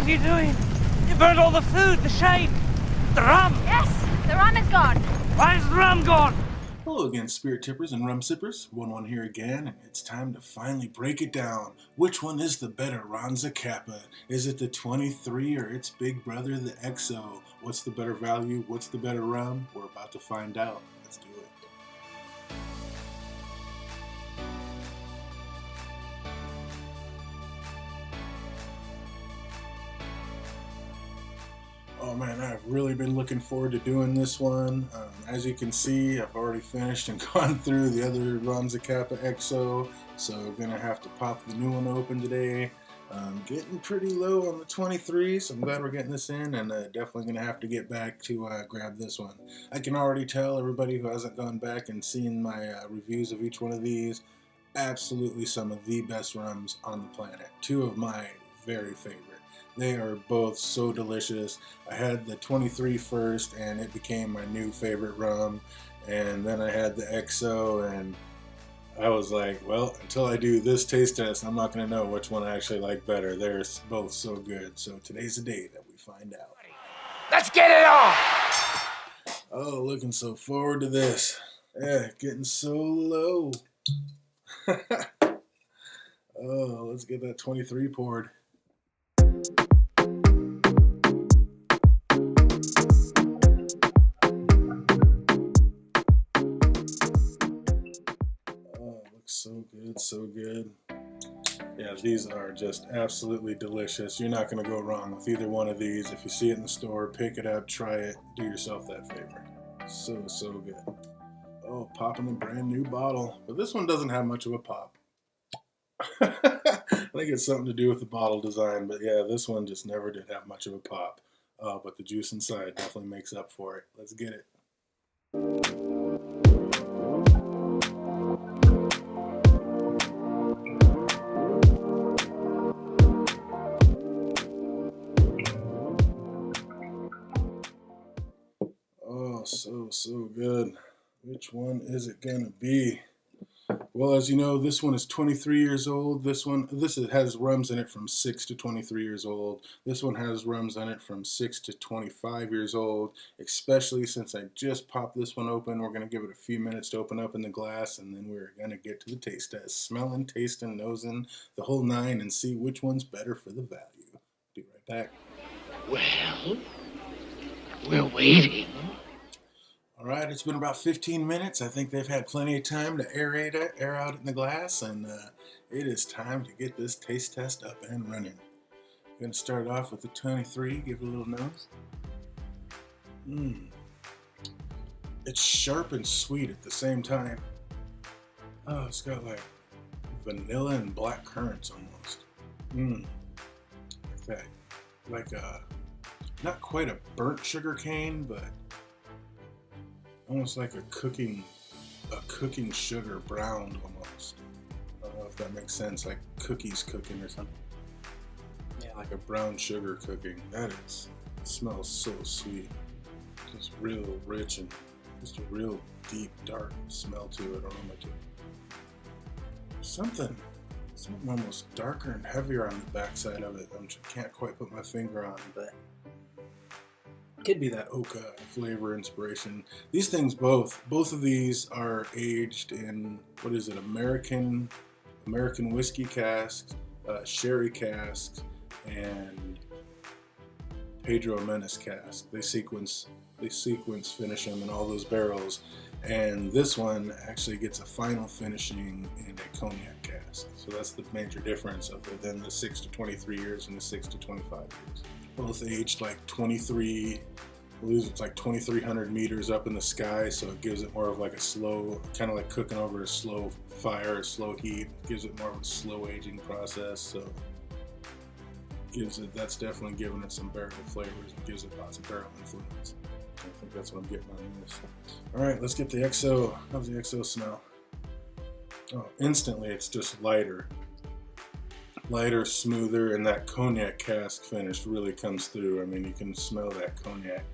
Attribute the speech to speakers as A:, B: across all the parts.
A: What are you doing? You burned all the food, the shade, the rum.
B: Yes, the rum is gone.
A: Why is the rum gone?
C: Hello again, Spirit Tippers and Rum Sippers. 1-1 here again, and it's time to finally break it down. Which one is the better Zacapa? Is it the 23 or its big brother, the XO? What's the better value? What's the better rum? We're about to find out. Let's do it. Oh man, I've really been looking forward to doing this one. As you can see, I've already finished and gone through the other Zacapa XO, so I'm gonna have to pop the new one open today. Getting pretty low on the 23, so I'm glad we're getting this in, and definitely gonna have to get back to grab this one. I can already tell everybody who hasn't gone back and seen my reviews of each one of these, absolutely some of the best rums on the planet. Two of my very favorite. They are both so delicious. I had the 23 first, and it became my new favorite rum. And then I had the XO, and I was like, well, until I do this taste test, I'm not going to know which one I actually like better. They're both so good. So today's the day that we find out.
A: Let's get it on!
C: Oh, looking so forward to this. Yeah, getting so low. Oh, let's get that 23 poured. So good, so good. Yeah, these are just absolutely delicious. You're not going to go wrong with either one of these. If you see it in the store, pick it up, try it, do yourself that favor. So, so good. Oh, popping a brand new bottle. But this one doesn't have much of a pop. I think it's something to do with the bottle design, but yeah, this one just never did have much of a pop. But the juice inside definitely makes up for it. Let's get it. Oh, so good. Which one is it gonna be? Well, as you know, this one is 23 years old. This has rums in it from 6 to 23 years old. This one has rums in it from 6 to 25 years old. Especially since I just popped this one open, we're gonna give it a few minutes to open up in the glass, and then we're gonna get to the taste test, smelling, tasting, nosing, the whole nine, and see which one's better for the value. Be right back.
D: Well, we're waiting.
C: All right, it's been about 15 minutes. I think they've had plenty of time to air out in the glass, and it is time to get this taste test up and running. I'm going to start off with the 23, give it a little nose. It's sharp and sweet at the same time. Oh, it's got like vanilla and black currants almost. Like that. Like not quite a burnt sugar cane, but almost like a cooking sugar browned almost. I don't know if that makes sense, like cookies cooking or something. Yeah, like a brown sugar cooking. It smells so sweet. Just real rich and just a real deep, dark smell to it, aroma to it. Something almost darker and heavier on the backside of it. I can't quite put my finger on, but could be that oka flavor inspiration. These things both of these are aged in, what is it, American whiskey casks, sherry casks, and Pedro Menace cask. They sequence finish them in all those barrels, and this one actually gets a final finishing in a cognac cask. So that's the major difference other than the 6 to 23 years and the 6 to 25 years. Both aged like 23, I believe it's like 2,300 meters up in the sky, so it gives it more of like a slow, kind of like cooking over a slow fire, a slow heat. It gives it more of a slow aging process, so that's definitely giving it some barrel flavors and gives it lots of barrel influence. I think that's what I'm getting on this. All right, let's get the XO. How's the XO smell? Oh, instantly it's just lighter, smoother, and that cognac cask finish really comes through. I mean, you can smell that cognac.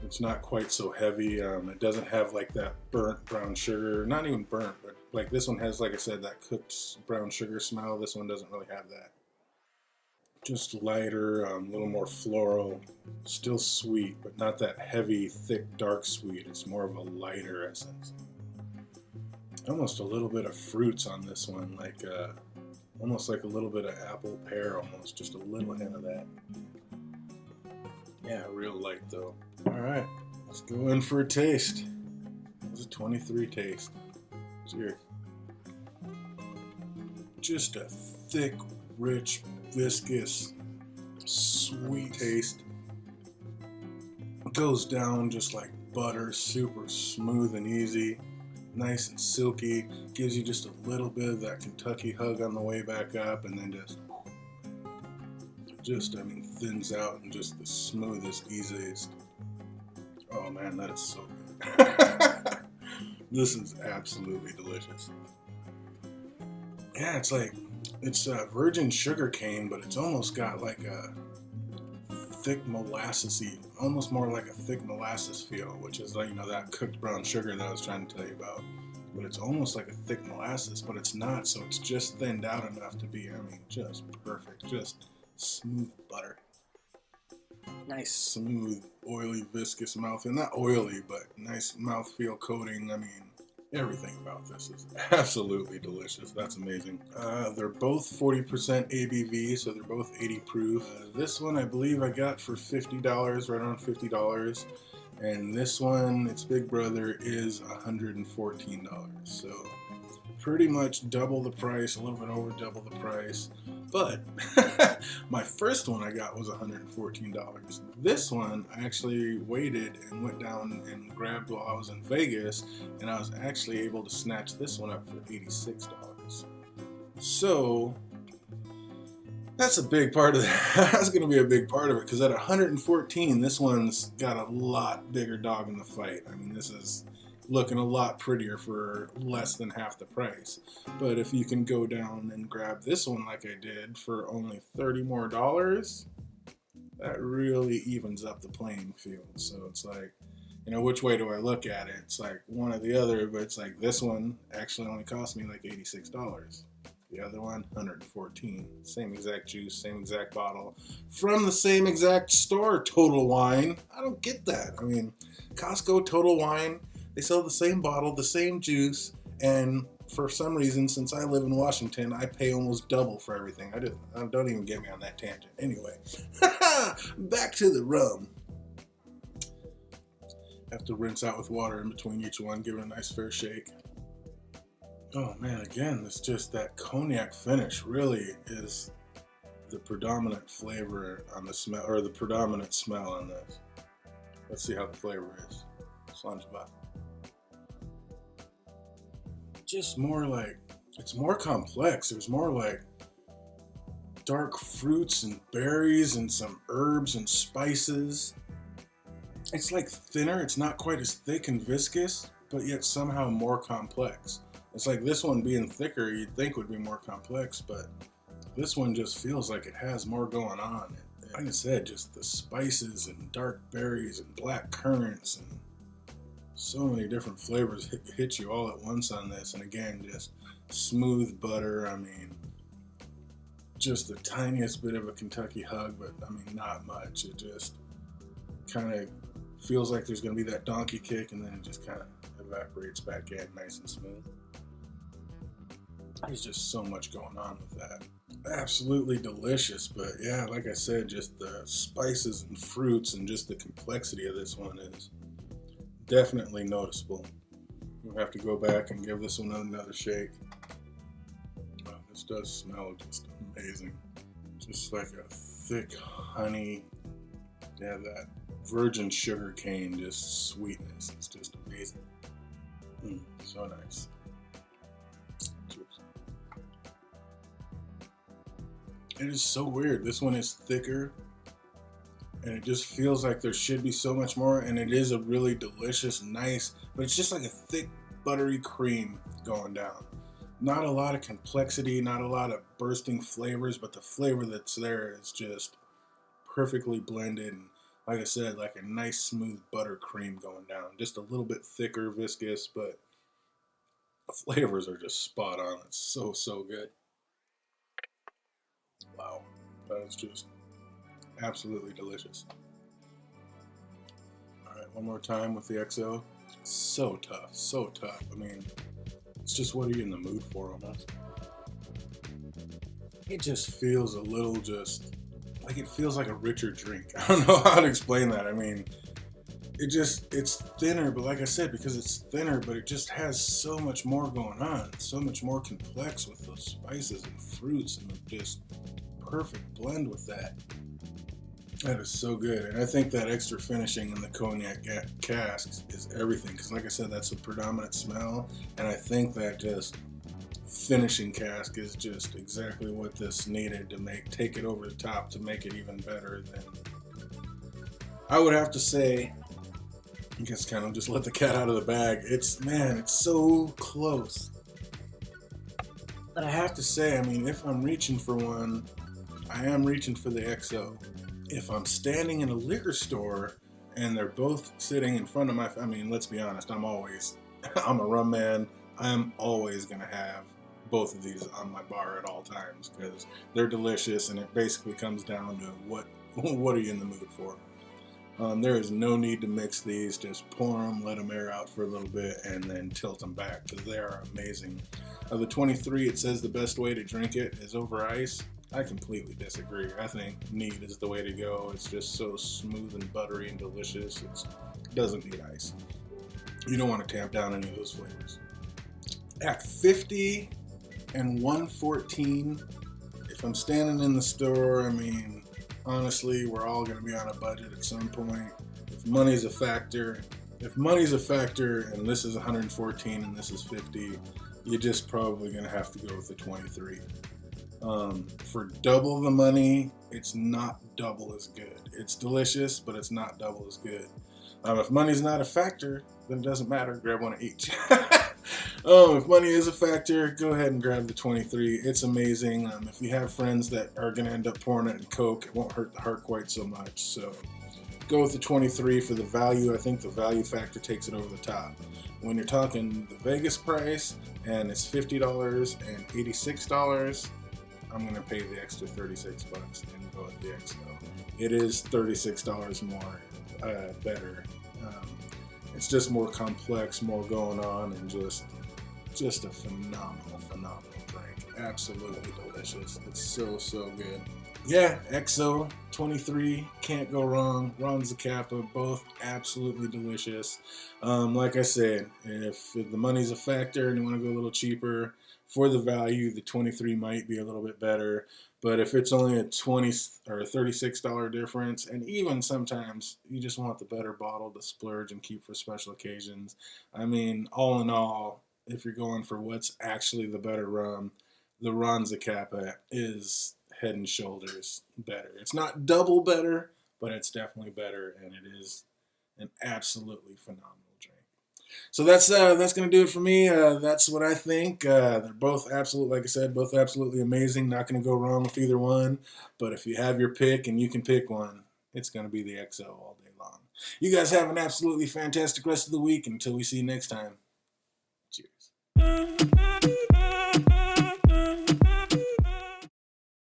C: It's not quite so heavy. It doesn't have like that burnt brown sugar, not even burnt, but like this one has, like I said, that cooked brown sugar smell. This one doesn't really have that. Just lighter, a little more floral, still sweet, but not that heavy, thick, dark sweet. It's more of a lighter essence. Almost a little bit of fruits on this one, like almost like a little bit of apple, pear, almost just a little hint of that. Yeah, real light though. All right, let's go in for a taste. It's a 23 taste. Cheers. Just a thick, rich, viscous, sweet taste. It goes down just like butter, super smooth and easy, nice and silky. Gives you just a little bit of that Kentucky hug on the way back up, and then just I mean, thins out and just the smoothest, easiest. Oh man, that is so good. This is absolutely delicious. Yeah, it's virgin sugar cane, but it's almost got like a thick molassesy, almost more like a thick molasses feel, which is like, you know, that cooked brown sugar that I was trying to tell you about. But it's almost like a thick molasses, but it's not, so it's just thinned out enough to be, I mean, just perfect, just smooth butter. Nice, smooth, oily, viscous mouthfeel. Not oily, but nice mouthfeel coating. I mean, everything about this is absolutely delicious. That's amazing. They're both 40% ABV, so they're both 80 proof. This one I believe I got for $50, right around $50. And this one, its big brother, is $114. So pretty much double the price, a little bit over double the price. But my first one I got was $114. This one I actually waited and went down and grabbed while I was in Vegas, and I was actually able to snatch this one up for $86. So that's a big part of that. That's going to be a big part of it, because at 114, this one's got a lot bigger dog in the fight. I mean, this is looking a lot prettier for less than half the price. But if you can go down and grab this one like I did for only $30 more, that really evens up the playing field. So it's like, you know, which way do I look at it? It's like one or the other, but it's like this one actually only cost me like $86. The other one, $114. Same exact juice, same exact bottle, from the same exact store, Total Wine. I don't get that. I mean, Costco, Total Wine, they sell the same bottle, the same juice, and for some reason, since I live in Washington, I pay almost double for everything. Don't even get me on that tangent. Anyway, back to the rum. Have to rinse out with water in between each one, give it a nice fair shake. Oh man, again, it's just that cognac finish really is the predominant flavor on the smell, or the predominant smell on this. Let's see how the flavor is. Slanjava. Just more like, it's more complex. There's more like dark fruits and berries and some herbs and spices. It's like thinner. It's not quite as thick and viscous, but yet somehow more complex. It's like this one being thicker, you'd think would be more complex, but this one just feels like it has more going on. Like I said, just the spices and dark berries and black currants and so many different flavors hit you all at once on this. And again, just smooth butter. I mean, just the tiniest bit of a Kentucky hug, but I mean, not much. It just kind of feels like there's going to be that donkey kick, and then it just kind of evaporates back in nice and smooth. There's just so much going on with that. Absolutely delicious, but yeah, like I said, just the spices and fruits and just the complexity of this one is definitely noticeable. You'll have to go back and give this one another shake. Oh, this does smell just amazing. Just like a thick honey. Yeah, that virgin sugar cane, just sweetness. It's just amazing. So nice. Cheers. It is so weird. This one is thicker, and it just feels like there should be so much more, and it is a really delicious, nice, but it's just like a thick, buttery cream going down. Not a lot of complexity, not a lot of bursting flavors, but the flavor that's there is just perfectly blended, and like I said, like a nice, smooth butter cream going down. Just a little bit thicker, viscous, but the flavors are just spot on. It's so, so good. Wow. but it's just absolutely delicious. All right, one more time with the XO. So tough, so tough. I mean, it's just what are you in the mood for almost. It just feels a little just like it feels like a richer drink. I don't know how to explain that. I mean, it's thinner, but like I said, because it's thinner, but it just has so much more going on. It's so much more complex with those spices and fruits and just perfect blend with that. That is so good. And I think that extra finishing in the cognac casks is everything. Because like I said, that's a predominant smell. And I think that just finishing cask is just exactly what this needed to take it over the top to make it even better than, I would have to say, I guess kind of just let the cat out of the bag. It's so close. But I have to say, I mean, if I'm reaching for one, I am reaching for the XO. If I'm standing in a liquor store and they're both sitting in front of I mean, let's be honest, I'm a rum man. I'm always going to have both of these on my bar at all times because they're delicious, and it basically comes down to what are you in the mood for. There is no need to mix these. Just pour them, let them air out for a little bit, and then tilt them back because they are amazing. The 23, it says the best way to drink it is over ice. I completely disagree. I think neat is the way to go. It's just so smooth and buttery and delicious. It doesn't need ice. You don't want to tamp down any of those flavors. At 50 and 114, if I'm standing in the store, I mean, honestly, we're all going to be on a budget at some point. If money's a factor, and this is 114 and this is 50, you're just probably going to have to go with the 23. For double the money, it's not double as good. It's delicious, but it's not double as good. If money's not a factor, then it doesn't matter. Grab one of each. If money is a factor, go ahead and grab the 23. It's amazing. If you have friends that are going to end up pouring it in Coke, it won't hurt the heart quite so much. So go with the 23 for the value. I think the value factor takes it over the top. When you're talking the Vegas price and it's $50 and $86, I'm going to pay the extra $36 and go with the XO. It is $36 more better. It's just more complex, more going on, and just a phenomenal drink. Absolutely delicious. It's so good. Yeah, XO 23, can't go wrong. Rum Zacapa, both absolutely delicious. Like I said, if the money's a factor and you want to go a little cheaper, for the value, the 23 might be a little bit better. But if it's only a $20 or a $36 difference, and even sometimes you just want the better bottle to splurge and keep for special occasions. I mean, all in all, if you're going for what's actually the better rum, the Rum Zacapa is head and shoulders better. It's not double better, but it's definitely better, and it is an absolutely phenomenal drink. So that's going to do it for me. That's what I think. They're both absolutely, like I said, both absolutely amazing. Not going to go wrong with either one. But if you have your pick and you can pick one, it's going to be the XO all day long. You guys have an absolutely fantastic rest of the week. Until we see you next time. Cheers.